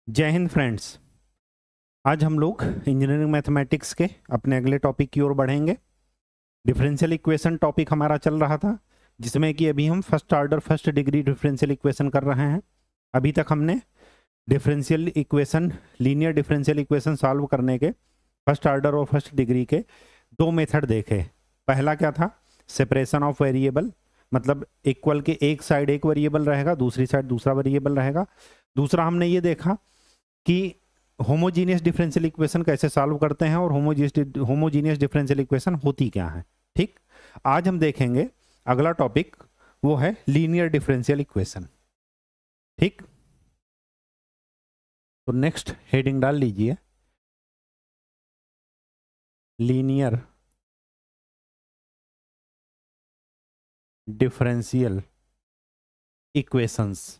जय हिंद फ्रेंड्स। आज हम लोग इंजीनियरिंग मैथमेटिक्स के अपने अगले टॉपिक की ओर बढ़ेंगे। डिफरेंशियल इक्वेशन टॉपिक हमारा चल रहा था, जिसमें कि अभी हम first order first degree differential equation कर रहे हैं। अभी तक हमने differential equation, linear differential equation solve करने के फर्स्ट ऑर्डर और फर्स्ट डिग्री के दो मेथड देखे। पहला क्या था? सेपरेशन ऑफ वेरिएबल, मतलब इक्वल के एक साइड एक वेरिएबल रहेगा, दूसरी साइड दूसरा वेरिएबल रहेगा। दूसरा हमने ये देखा कि होमोजीनियस डिफरेंशियल इक्वेशन कैसे सॉल्व करते हैं और होमोजीनियस डिफरेंशियल इक्वेशन होती क्या है। ठीक, आज हम देखेंगे अगला टॉपिक, वो है लीनियर डिफरेंशियल इक्वेशन। ठीक, तो नेक्स्ट हेडिंग डाल लीजिए, linear differential equations.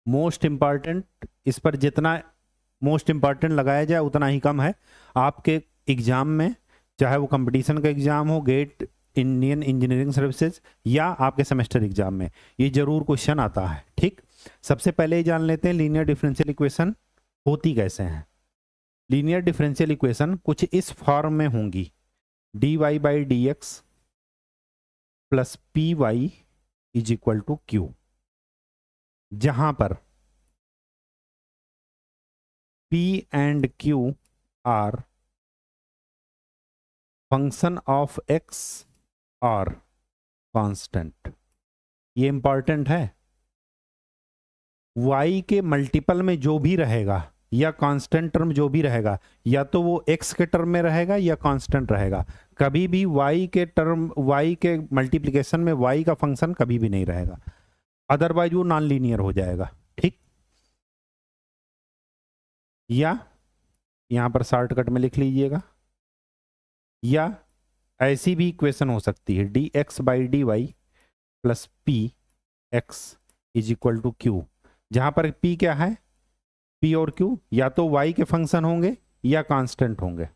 Most important, इस पर जितना मोस्ट इंपॉर्टेंट लगाया जाए उतना ही कम है। आपके एग्जाम में, चाहे वो कंपटीशन का एग्जाम हो, गेट, इंडियन इंजीनियरिंग सर्विसेज, या आपके सेमेस्टर एग्जाम में, ये जरूर क्वेश्चन आता है। ठीक, सबसे पहले ही जान लेते हैं लीनियर डिफरेंशियल इक्वेशन होती कैसे हैं। लीनियर डिफरेंशियल इक्वेशन कुछ इस फॉर्म में होंगी: dy by d x plus p y is equal to q, जहां पर P and Q are function of x और कांस्टेंट। ये इंपॉर्टेंट है। y के मल्टीपल में जो भी रहेगा या कांस्टेंट टर्म जो भी रहेगा, या तो वो x के टर्म में रहेगा या कांस्टेंट रहेगा। कभी भी y के टर्म, y के मल्टीप्लिकेशन में y का फंक्शन कभी भी नहीं रहेगा, अदरवाइज वो नॉन लीनियर हो जाएगा। ठीक, या यहां पर शॉर्टकट में लिख लीजिएगा, या ऐसी भी इक्वेशन हो सकती है d x by d y plus p x is equal to q, जहां पर p क्या है? p और q या तो y के फंक्शन होंगे या कांस्टेंट होंगे।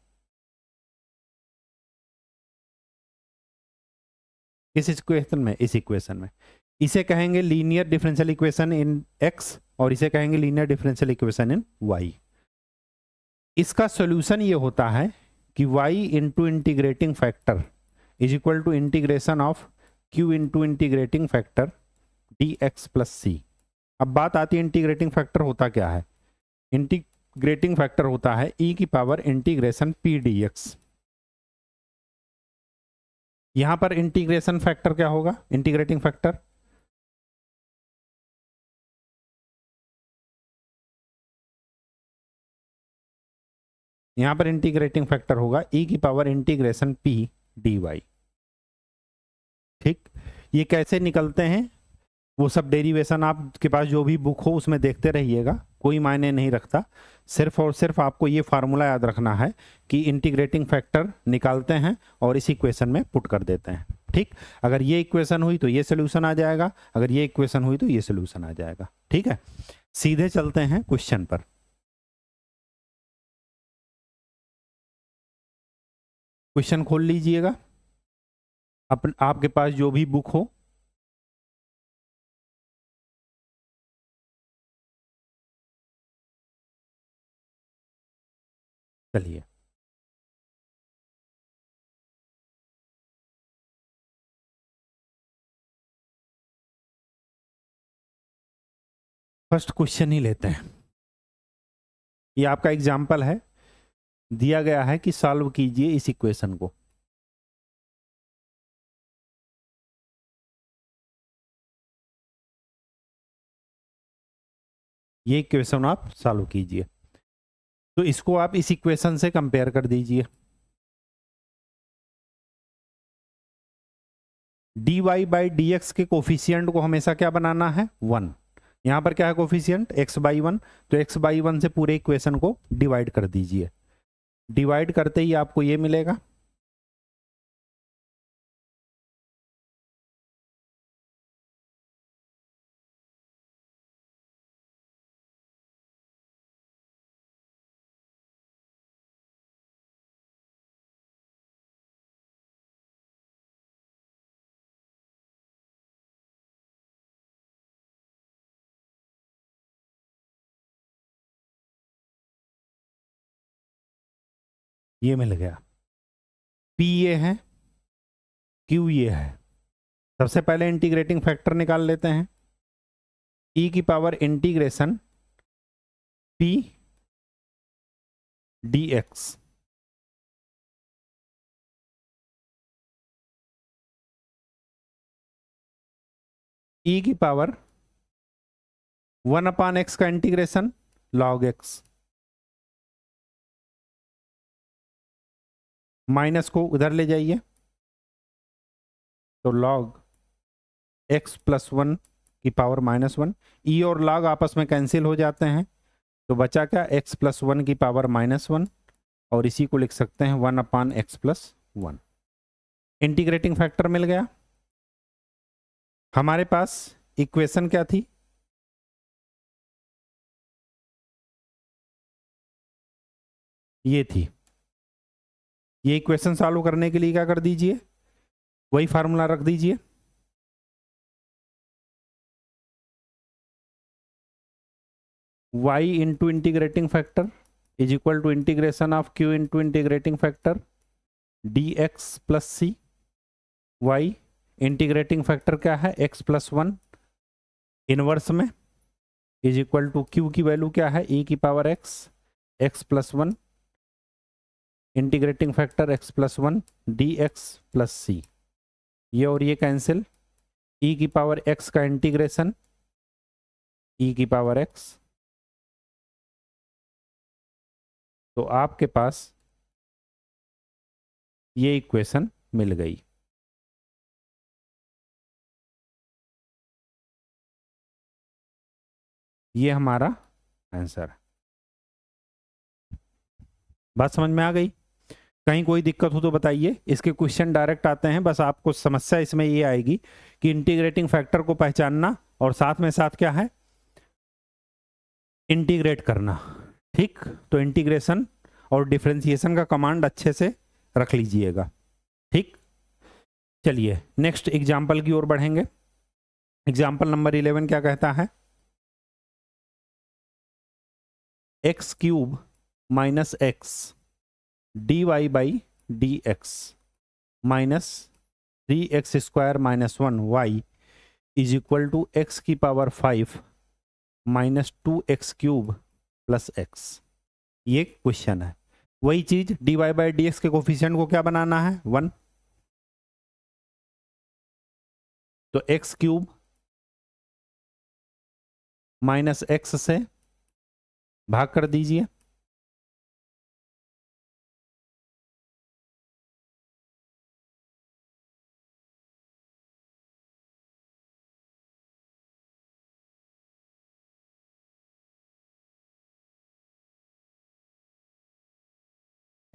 इस इक्वेशन में, इस इक्वेशन में इसे कहेंगे linear differential equation in x और इसे कहेंगे linear differential equation in y। इसका सॉल्यूशन ये होता है कि y into integrating factor is equal to integration of q into integrating factor d x plus c. अब बात आती है इंटीग्रेटिंग फैक्टर होता क्या है। इंटीग्रेटिंग फैक्टर होता है e की power integration P D x. यहां पर इंटीग्रेशन फैक्टर क्या होगा? इंटीग्रेटिंग फैक्टर यहां पर इंटीग्रेटिंग फैक्टर होगा e की पावर इंटीग्रेशन p dy। ठीक, ये कैसे निकलते हैं वो सब डेरिवेशन आपके पास जो भी बुक हो उसमें देखते रहिएगा, कोई मायने नहीं रखता। सिर्फ और सिर्फ आपको ये फार्मूला याद रखना है कि इंटीग्रेटिंग फैक्टर निकालते हैं और इस इक्वेशन में पुट कर देते हैं। ठीक, अगर ये इक्वेशन हुई तो ये सोल्यूशन आ जाएगा, अगर ये इक्वेशन हुई तो ये सोल्यूशन आ जाएगा। ठीक है, सीधे चलते हैं क्वेश्चन पर। क्वेश्चन खोल लीजिएगा, आपके पास जो भी बुक हो। चलिए, फर्स्ट क्वेश्चन ही लेते हैं। ये आपका एग्जाम्पल है, दिया गया है कि सॉल्व कीजिए इस इक्वेशन को। ये इक्वेशन आप सॉल्व कीजिए, तो इसको आप इस इक्वेशन से कंपेयर कर दीजिए। dy बाई डी एक्स के कोफिशियंट को हमेशा क्या बनाना है? 1। यहां पर क्या है कोफिशियंट? x बाई 1, तो x बाई 1 से पूरे इक्वेशन को डिवाइड कर दीजिए। डिवाइड करते ही आपको ये मिलेगा, ये मिल गया। P ये है, Q ये है। सबसे पहले इंटीग्रेटिंग फैक्टर निकाल लेते हैं। e की power integration P dx e की पावर 1/x का इंटीग्रेशन log x, माइनस को उधर ले जाइए तो log x + 1 की पावर -1। e और log आपस में कैंसिल हो जाते हैं, तो बचा क्या, x + 1 की पावर -1, और इसी को लिख सकते हैं 1/x + 1। इंटीग्रेटिंग फैक्टर मिल गया। हमारे पास इक्वेशन क्या थी, ये थी। ये इक्वेशन सॉल्व करने के लिए क्या कर दीजिए, वही फार्मूला रख दीजिए। y into integrating factor is equal to integration of q into integrating factor dx + c। y integrating factor क्या है, x + 1 इनवर्स में इज इक्वल टू q की वैल्यू क्या है, e की power x + 1 integrating factor x + 1 dx + c। ये और ये कैंसिल, e की पावर x का इंटीग्रेशन e की पावर x, तो आपके पास ये इक्वेशन मिल गई। ये हमारा आंसर है। बात समझ में आ गई? कहीं कोई दिक्कत हो तो बताइए। इसके क्वेश्चन डायरेक्ट आते हैं, बस आपको समस्या इसमें ये आएगी कि इंटीग्रेटिंग फैक्टर को पहचानना और साथ में साथ क्या है, इंटीग्रेट करना। ठीक, तो इंटीग्रेशन और डिफरेंशिएशन का कमांड अच्छे से रख लीजिएगा। ठीक, चलिए नेक्स्ट एग्जाम्पल की ओर बढ़ेंगे। एग्जाम्पल नंबर 11 क्या कहता है, x³ - x dy/dx -3x² - 1y is equal to x की पावर 5 -2x³ + x। ये क्वेश्चन है। वही चीज dy/dx के कोफिशिएंट को क्या बनाना है, 1। तो x³ - x से भाग कर दीजिए,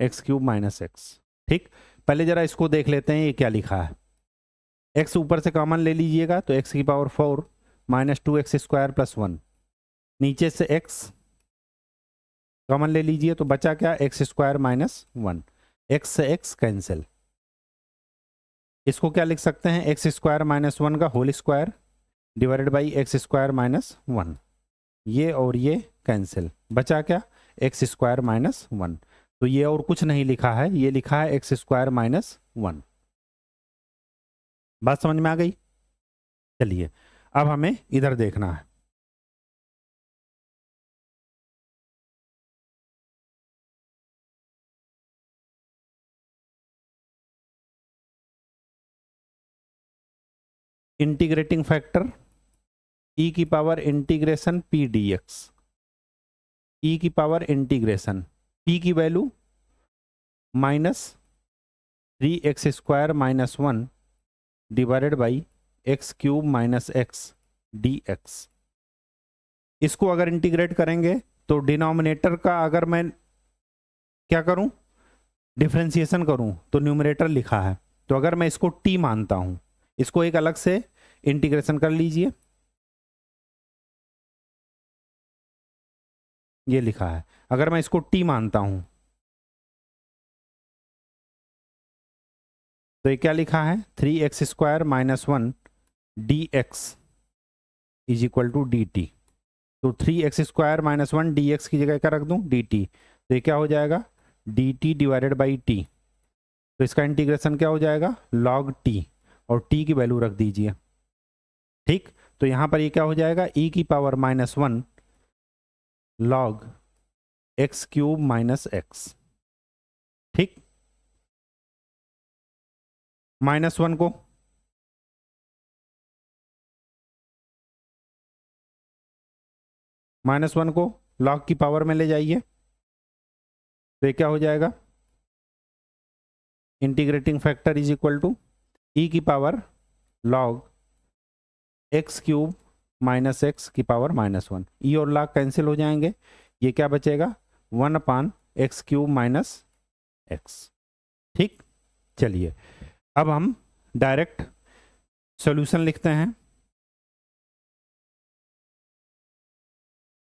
x³ - x। ठीक, पहले जरा इसको देख लेते हैं ये क्या लिखा है। x ऊपर से कॉमन ले लीजिएगा तो x की पावर 4 -2x² + 1, नीचे से x कॉमन ले लीजिए तो बचा क्या, x² - 1, x से x कैंसिल। इसको क्या लिख सकते हैं, x² - 1 का whole square divided by x² - 1। ये और ये कैंसिल, बचा क्या, x² - 1। तो ये और कुछ नहीं लिखा है, ये लिखा है x² - 1। बात समझ में आ गई? चलिए अब हमें इधर देखना है। इंटीग्रेटिंग फैक्टर e की power integration p dx, e की पावर इंटीग्रेशन p की value -3x² - 1 divided by x³ - x dx। इसको अगर इंटीग्रेट करेंगे तो डिनोमिनेटर का अगर मैं क्या करूं, डिफरेंशिएशन करूं, तो न्यूमरेटर लिखा है, तो अगर मैं इसको t मानता हूं, इसको एक अलग से इंटीग्रेशन कर लीजिए, ये लिखा है। अगर मैं इसको t मानता हूं तो ये क्या लिखा है, 3x² - 1 dx is equal to dt। तो 3x² - 1 dx की जगह क्या रख दूं, dt। तो ये क्या हो जाएगा, D T divided by T, तो इसका इंटीग्रेशन क्या हो जाएगा, log टी, और टी की वैल्यू रख दीजिए। ठीक, तो यहां पर ये क्या हो जाएगा, e की power -1 log x cube minus x. ठीक, -1 को log की पावर में ले जाइए, तो ये क्या हो जाएगा, integrating factor is equal to e की power log x cube minus x की पावर -1। ई और log कैंसिल हो जाएंगे, ये क्या बचेगा, 1/x क्यूब माइनस एक्स। ठीक, चलिए अब हम डायरेक्ट सॉल्यूशन लिखते हैं।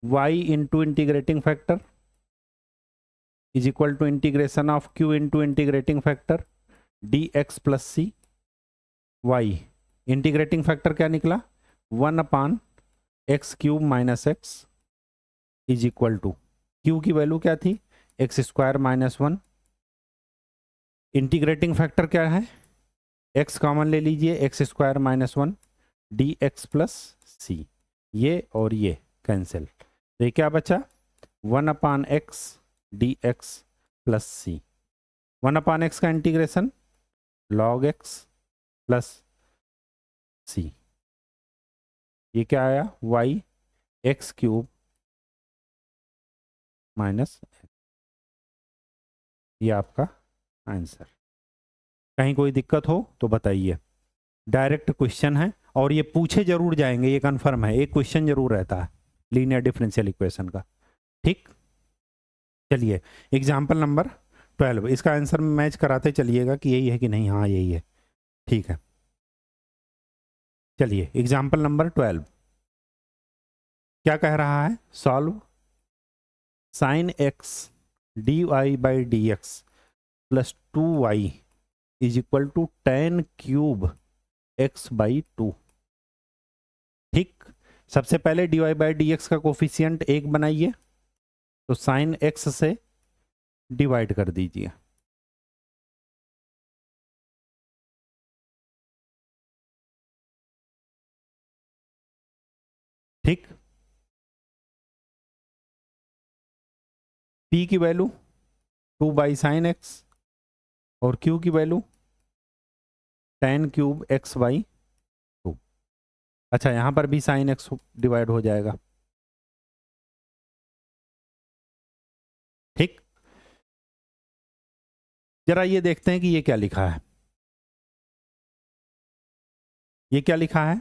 y into integrating factor is equal to integration of q into integrating factor dx plus c. y integrating factor क्या निकला, 1/x cube minus x is equal to q की value क्या थी, x² -1। इंटीग्रेटिंग फैक्टर क्या है, x common ले लीजिए, x² -1 dx plus c, ये और ये कैंसिल, तो ये क्या बचा, 1/x dx प्लस सी। 1/x का integration log x plus c, ये क्या आया, y एक्स क्यूब माइनस, ये आपका आंसर। कहीं कोई दिक्कत हो तो बताइए, डायरेक्ट क्वेश्चन है और ये पूछे जरूर जाएंगे, ये कंफर्म है, एक क्वेश्चन जरूर रहता है लीनियर डिफरेंशियल इक्वेशन का। ठीक, चलिए एग्जाम्पल नंबर 12, इसका आंसर मैच कराते चलिएगा कि यही है कि नहीं, हाँ यही है। ठीक है, चलिए एग्जाम्पल नंबर 12 क्या कह रहा है, solve sine x d y by d x plus 2y is equal to tan cube x by 2। ठीक, सबसे पहले dy बाई डी एक्स का कोफिशियंट 1 बनाइए, तो साइन x से डिवाइड कर दीजिए। ठीक, p की वैल्यू 2 बाई साइन एक्स और q की value tan cube x by 2। अच्छा, यहां पर भी साइन एक्स डिवाइड हो जाएगा। ठीक, जरा ये देखते हैं कि ये क्या लिखा है, ये क्या लिखा है,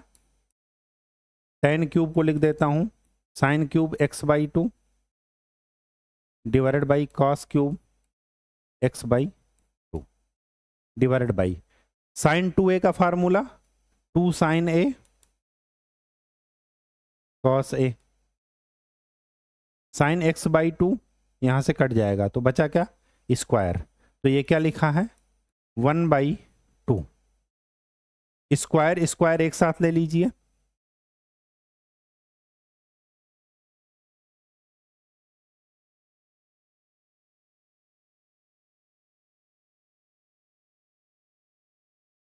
tan क्यूब को लिख देता हूं sine cube x by 2 divided by cos cube x by 2 divided by sine 2a का formula 2 sine a cos a, sine x by 2 यहां से कट जाएगा तो बचा क्या, स्क्वायर, तो ये क्या लिखा है 1/2। स्क्वायर स्क्वायर एक साथ ले लीजिए,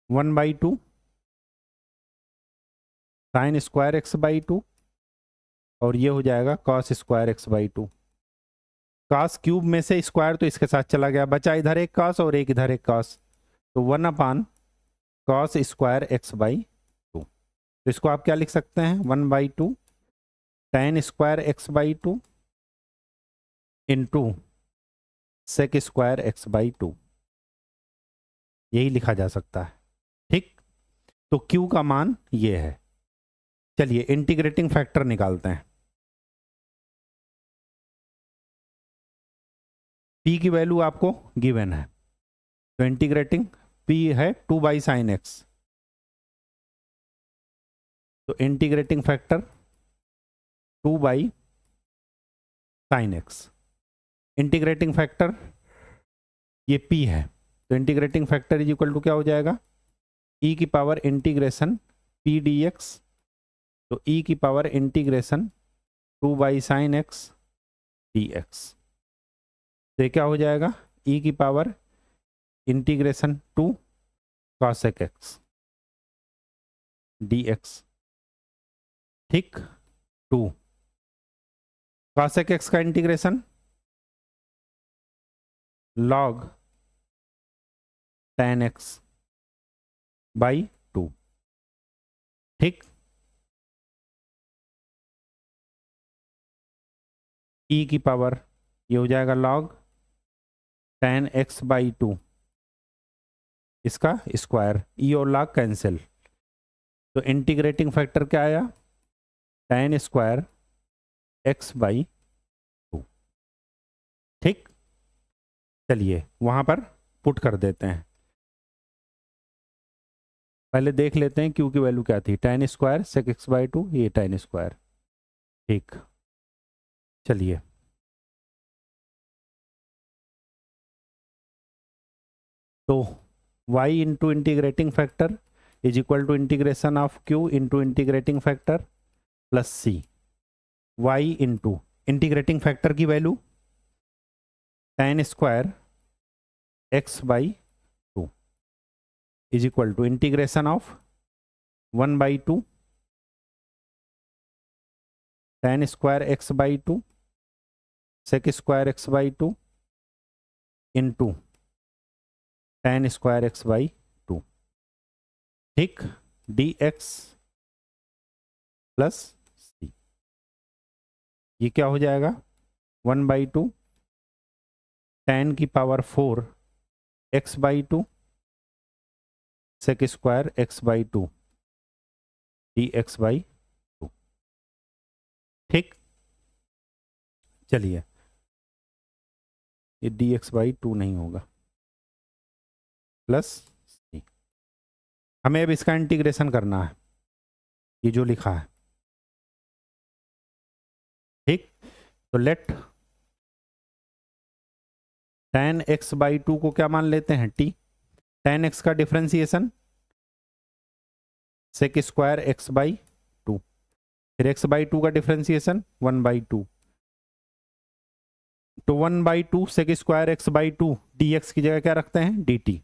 one by two sine square x by 2 और ये हो जाएगा cos square x by 2। Cos cube में से स्क्वायर तो इसके साथ चला गया, बचा इधर एक कॉस और एक इधर एक कॉस, तो 1 कॉस स्क्वायर एक्स बाई 2। तो इसको आप क्या लिख सकते हैं, 1/2 tan square x by 2 into sec square x by 2, यही लिखा जा सकता है। ठीक, तो Q का मान ये है। चलिए इंटीग्रेटिंग फैक्टर निकालते हैं। P की वैल्यू आपको गिवन है, तो इंटीग्रेटिंग P है 2 बाई साइन एक्स, तो integrating factor 2 by sine x. Integrating factor ये P है, तो integrating factor is equal to क्या हो जाएगा, e की पावर इंटीग्रेशन P dx, तो e की power integration 2 by sine x dx। तो ये क्या हो जाएगा, ई की power integration 2 cosec x dx, ठीक। 2 cosec x का integration log tan x by 2, ठीक। ई की पावर ये हो जाएगा log tan x बाई 2, इसका स्क्वायर, ई और log कैंसिल, तो इंटीग्रेटिंग फैक्टर क्या आया, tan स्क्वायर x बाई 2, ठीक। चलिए वहां पर पुट कर देते हैं, पहले देख लेते हैं क्यू की वैल्यू क्या थी, tan square sec x by 2, ये tan स्क्वायर, ठीक। चलिए तो y into integrating factor is equal to integration of q into integrating factor plus c, y into integrating factor की value tan square x by 2 is equal to integration of 1 by 2 tan square x by 2 sec square x by 2 into tan square x by 2, ठीक, dx plus c, ये क्या हो जाएगा 1 by 2 tan की power 4 x by 2 sec square x by 2 dx by 2, ठीक। चलिए ये dx by 2 नहीं होगा, प्लस सी, हमें अब इसका इंटीग्रेशन करना है, ये जो लिखा है, ठीक। तो लेट tan x बाई 2 को क्या मान लेते हैं t, tan x का differentiation sec square x by 2, फिर x बाई 2 का डिफरेंशिएशन 1 बाई 2, तो 1 by 2 sec square x by 2 dx की जगह क्या रखते हैं dt,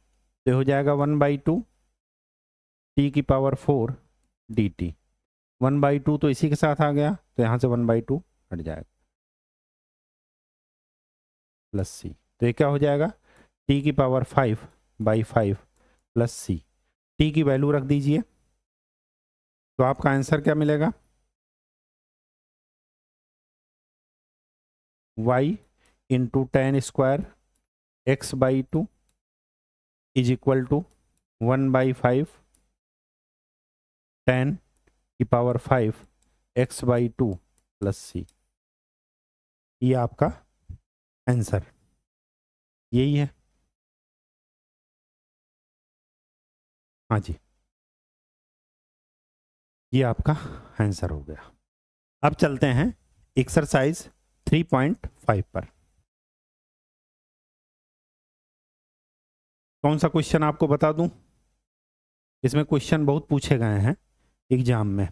तो हो जाएगा 1 बाई 2 t की पावर 4 dt, 1 बाई 2 तो इसी के साथ आ गया, तो यहाँ से 1 बाई 2 हट जाएगा, प्लस सी, तो ये क्या हो जाएगा t की power 5 by 5 plus c, t की वैल्यू रख दीजिए, तो आपका आंसर क्या मिलेगा, y into tan square x by 2 is equal to 1 by 5 tan की power 5 x by 2 plus c, ये आपका आंसर यही है। हाँ जी, ये आपका आंसर हो गया। अब चलते हैं एक्सरसाइज 3.5 पर। कौन सा क्वेश्चन आपको बता दूं, इसमें क्वेश्चन बहुत पूछे गए हैं एग्जाम में,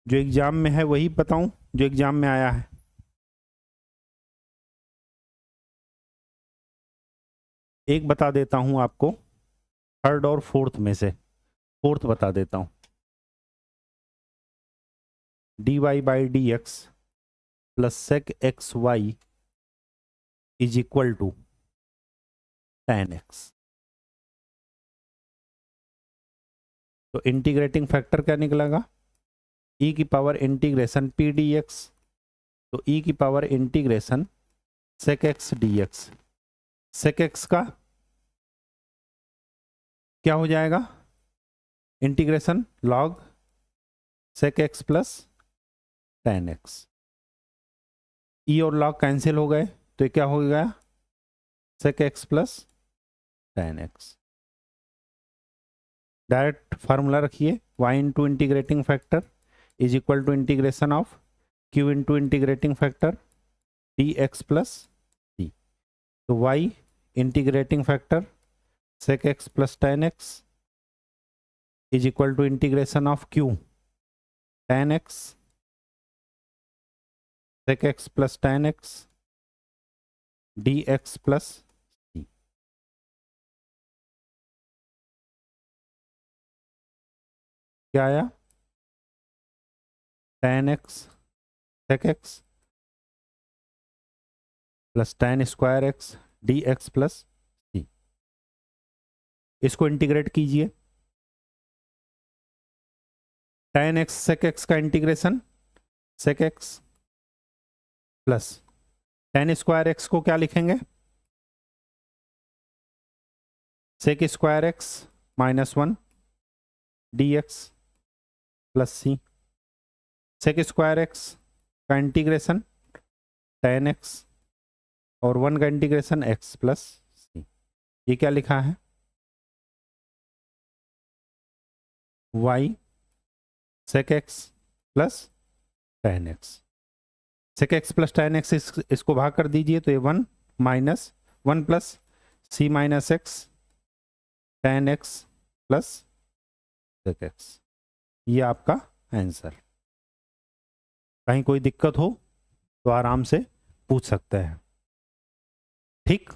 जो एग्जाम में है वही बताऊं जो एग्जाम में आया है। एक बता देता हूं आपको, थर्ड और फोर्थ में से फोर्थ बता देता हूं, dy by d x plus sec x y is equal to tan x, तो इंटीग्रेटिंग फैक्टर क्या निकलेगा, e की पावर इंटीग्रेशन p dx, तो e की power integration sec x dx, sec x का क्या हो जाएगा integration log sec x plus tan x, e और log कैंसिल हो गए, तो ये क्या हो गया sec x plus tan x, direct formula रखिए, y into integrating factor is equal to integration of q into integrating factor dx plus c, तो y integrating factor sec x plus tan x is equal to integration of q tan x sec x plus tan x d x plus c. क्या आया? tan x sec x plus tan square x d x plus c. इसको integrate कीजिए। tan x sec x का integration sec x plus tan square x को क्या लिखेंगे? sec square x -1 d x plus c. sec square x का integration tan x और 1 का integration x plus c. ये क्या लिखा है? y sec x plus tan x। sec x plus tan x इसको भाग कर दीजिए तो ये 1 minus 1 plus c minus x tan x plus sec x। ये आपका आंसर। कहीं कोई दिक्कत हो तो आराम से पूछ सकते हैं। ठीक,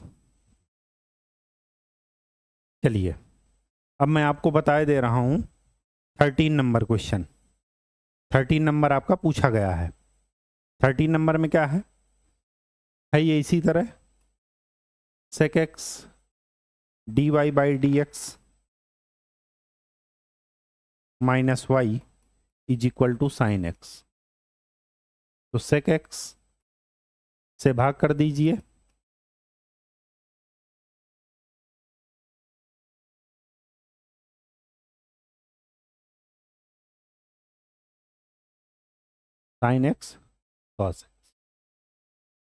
चलिए अब मैं आपको बताए दे रहा हूं 13 नंबर क्वेश्चन। 13 नंबर आपका पूछा गया है। 13 नंबर में क्या है ये इसी तरह sec x dy by d x minus y is equal to sine x. तो sec x से भाग कर दीजिए साइन एक्स कॉस एक्स।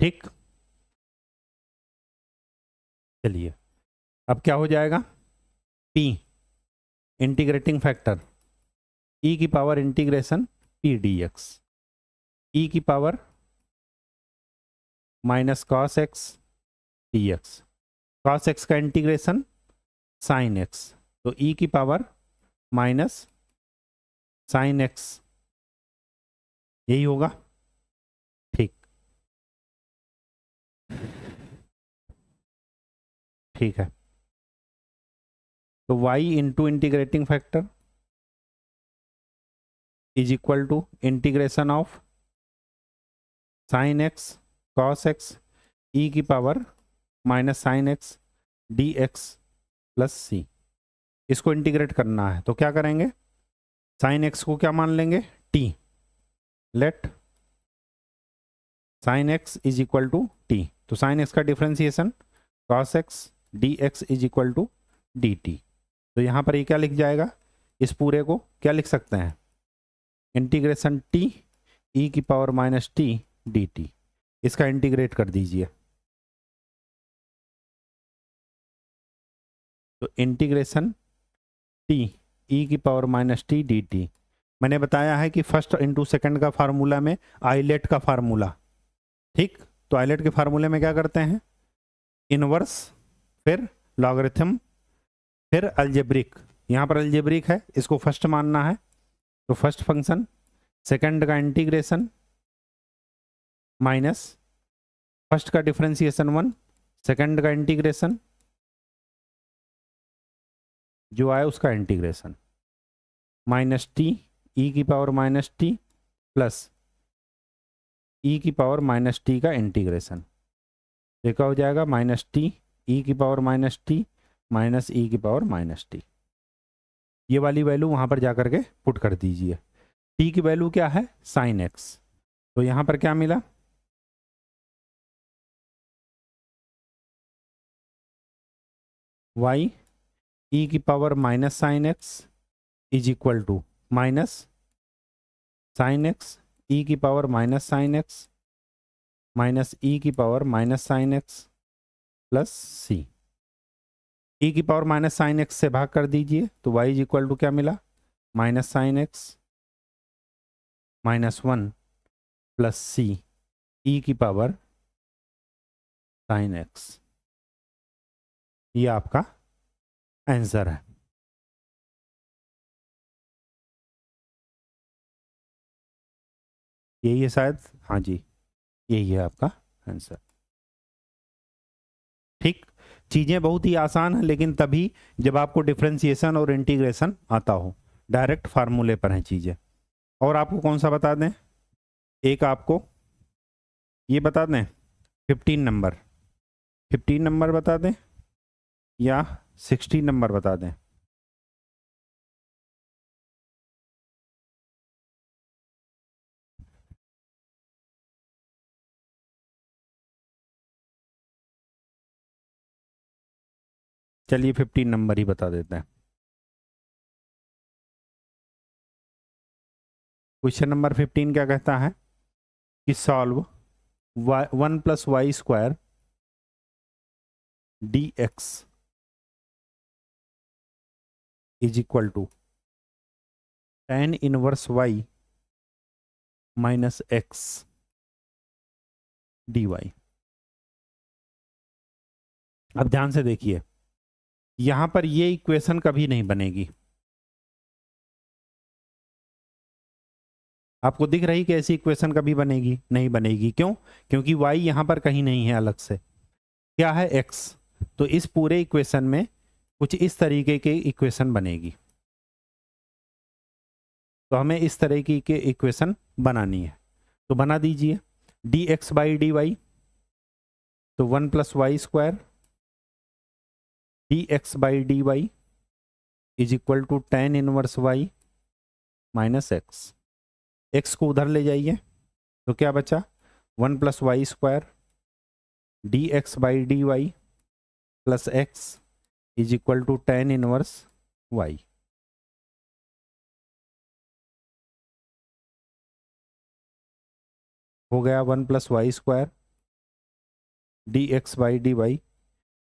ठीक, चलिए अब क्या हो जाएगा? p इंटीग्रेटिंग फैक्टर e की power integration p dx, e की power minus cos x d x. Cos x का इंटीग्रेशन साइन एक्स, तो e की पावर माइनस साइन एक्स, यही होगा। ठीक, ठीक है। तो y into integrating factor is equal to integration of sine x cos x e की power minus sine x d x plus c. इसको इंटीग्रेट करना है तो क्या करेंगे? साइन एक्स को क्या मान लेंगे? t। Let sine x is equal to t. तो साइन एक्स का differentiation cos x d x is equal to d t. तो यहाँ पर ये क्या लिख जाएगा? इस पूरे को क्या लिख सकते हैं? इंटीग्रेशन टी ई की power minus T D T. इसका इंटीग्रेट कर दीजिए। तो इंटीग्रेशन टी ई की power minus T D T. मैंने बताया है कि फर्स्ट इंटू सेकेंड का फार्मूला में आइलेट का फार्मूला। ठीक, तो आइलेट के फार्मूले में क्या करते हैं? इनवर्स, फिर लॉगरिथम, फिर अलजेब्रिक। यहाँ पर अलजेब्रिक है, इसको फर्स्ट मानना है तो फर्स्ट फंक्शन, सेकंड का इंटीग्रेशन माइनस फर्स्ट का डिफरेंशिएशन 1, सेकंड का इंटीग्रेशन जो आए उसका इंटीग्रेशन माइनस टी ई की पावर माइनस टी प्लस ई की पावर माइनस टी का इंटीग्रेशन। देखा हो जाएगा माइनस टी ई की power minus T minus e की पावर माइनस टी। ये वाली वैल्यू वहां पर जाकर के पुट कर दीजिए। टी की वैल्यू क्या है? Sine x. तो यहां पर क्या मिला? y ई की power minus sine x is equal to minus sine x e की power minus sine x minus e की power minus sine x plus c. E की पावर माइनस साइन एक्स से भाग कर दीजिए तो y इज इक्वल टू क्या मिला? Minus sine x minus 1 plus c e की पावर साइन एक्स। ये आपका आंसर है। यही है शायद, हाँ जी, यही है आपका आंसर। ठीक, चीज़ें बहुत ही आसान है, लेकिन तभी जब आपको डिफरेंशिएशन और इंटीग्रेशन आता हो। डायरेक्ट फार्मूले पर हैं चीज़ें। और आपको कौन सा बता दें, एक आपको ये बता दें 15 नंबर बता दें या 16 नंबर बता दें। चलिए 15 नंबर ही बता देते हैं। क्वेश्चन नंबर 15 क्या कहता है कि solve 1 + y² dx is equal to tan inverse y minus x dy। अब ध्यान से देखिए, यहां पर ये इक्वेशन कभी नहीं बनेगी। आपको दिख रही कि ऐसी इक्वेशन कभी बनेगी नहीं बनेगी। क्यों? क्योंकि y यहां पर कहीं नहीं है अलग से, क्या है x। तो इस पूरे इक्वेशन में कुछ इस तरीके की इक्वेशन बनेगी। तो हमें इस तरह की इक्वेशन बनानी है, तो बना दीजिए। dx/dy तो 1 + y² dx/dy is equal to tan inverse y minus x। x को उधर ले जाइए तो क्या बचा, 1 + y² dx/dy plus x is equal to tan inverse y। हो गया 1 + y² dx/dy।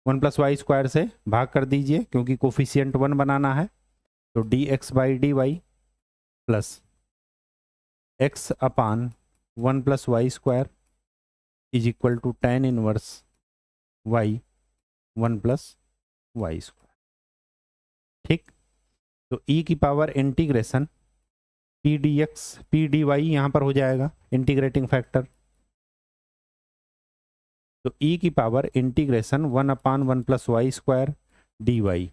1 + y² से भाग कर दीजिए क्योंकि कोफिशिएंट 1 बनाना है। तो dx/dy plus x upon 1 + y² is equal to tan inverse y 1 + y²। ठीक, तो e की power integration p dx p dy यहां पर हो जाएगा इंटीग्रेटिंग फैक्टर। तो e की पावर इंटीग्रेशन 1/1 + y² dy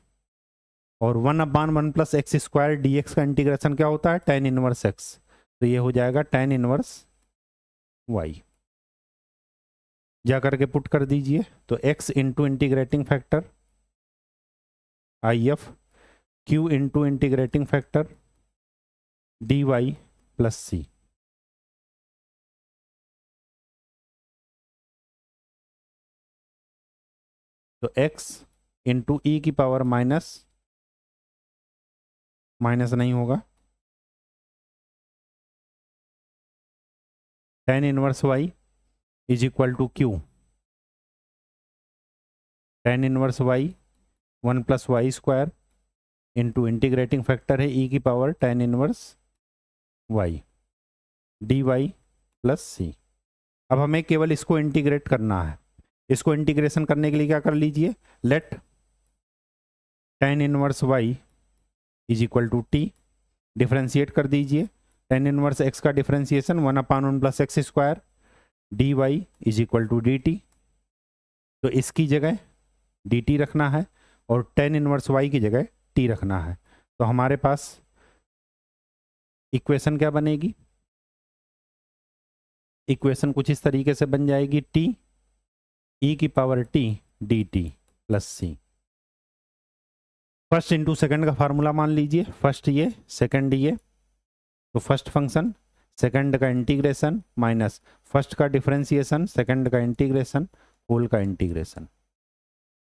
और 1/1 + x² dx का इंटीग्रेशन क्या होता है, tan इनवर्स x। तो ये हो जाएगा tan इनवर्स y। जा करके पुट कर दीजिए तो x into integrating factor IF q into integrating factor dy plus c। तो x इंटू e की पावर माइनस नहीं होगा, tan inverse y is equal to q tan inverse y 1 + y² into integrating factor है e की power tan inverse y dy plus c। अब हमें केवल इसको इंटीग्रेट करना है। इसको इंटीग्रेशन करने के लिए क्या कर लीजिए, let tan inverse y is equal to t, differentiate कर दीजिए। tan इनवर्स x का differentiation 1/1 + x² dy is equal to dt। तो इसकी जगह dt रखना है और tan इनवर्स y की जगह t रखना है। तो हमारे पास इक्वेशन क्या बनेगी, इक्वेशन कुछ इस तरीके से बन जाएगी, t e की power t dt plus c। First into second का फार्मूला मान लीजिए, फर्स्ट ये सेकंड ये। तो फर्स्ट फंक्शन सेकंड का इंटीग्रेशन माइनस फर्स्ट का डिफरेंशिएशन सेकंड का इंटीग्रेशन होल का इंटीग्रेशन।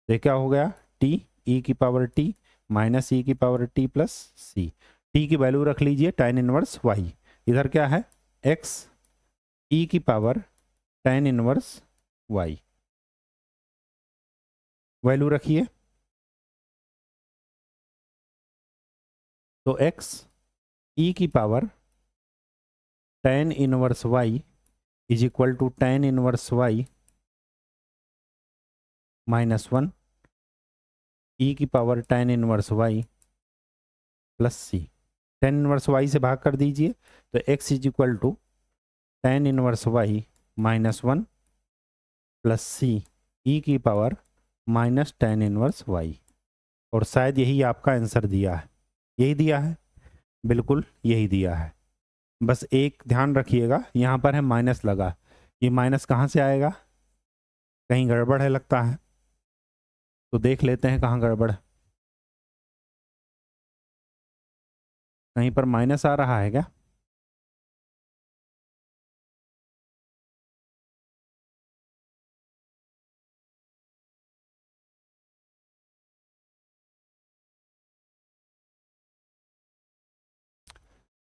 तो क्या हो गया, t e की पावर t माइनस e की power t plus c। t की वैल्यू रख लीजिए tan इनवर्स y, इधर क्या है x e की power tan inverse y, value रखिए। तो x e की power tan inverse y is equal to tan inverse y minus 1 e की power tan inverse y plus c। tan inverse y से भाग कर दीजिए तो x is equal to tan inverse y minus 1 plus c e की power minus ten inverse y, और शायद यही आपका आंसर दिया है, यही दिया है, बिल्कुल यही दिया है। बस एक ध्यान रखिएगा, यहाँ पर है माइनस लगा, ये माइनस कहाँ से आएगा, कहीं गड़बड़ है लगता है, तो देख लेते हैं कहाँ गड़बड़ है। कहीं पर माइनस आ रहा है क्या?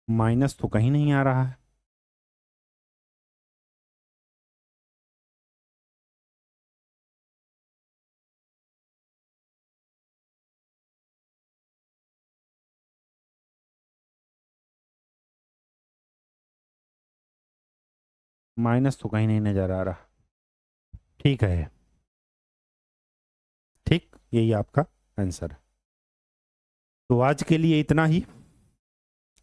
माइनस तो कहीं नहीं आ रहा है। माइनस तो कहीं नहीं नजर आ रहा। ठीक है, ठीक, यही आपका आंसर है। तो आज के लिए इतना ही।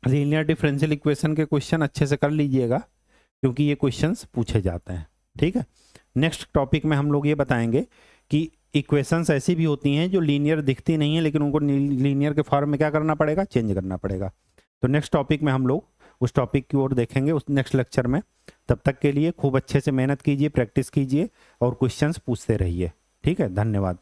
लीनियर डिफरेंशियल इक्वेशन के क्वेश्चन अच्छे से कर लीजिएगा, क्योंकि ये क्वेश्चंस पूछे जाते हैं। ठीक है, नेक्स्ट टॉपिक में हम लोग ये बताएंगे कि इक्वेशंस ऐसी भी होती हैं जो लीनियर दिखती नहीं है, लेकिन उनको लीनियर के फॉर्म में क्या करना पड़ेगा, चेंज करना पड़ेगा। तो नेक्स्ट टॉपिक में हम लोग उस टॉपिक की ओर देखेंगे उस नेक्स्ट लेक्चर में। तब तक के लिए खूब अच्छे से मेहनत कीजिए, प्रैक्टिस कीजिए और क्वेश्चंस पूछते रहिए। ठीक है, धन्यवाद।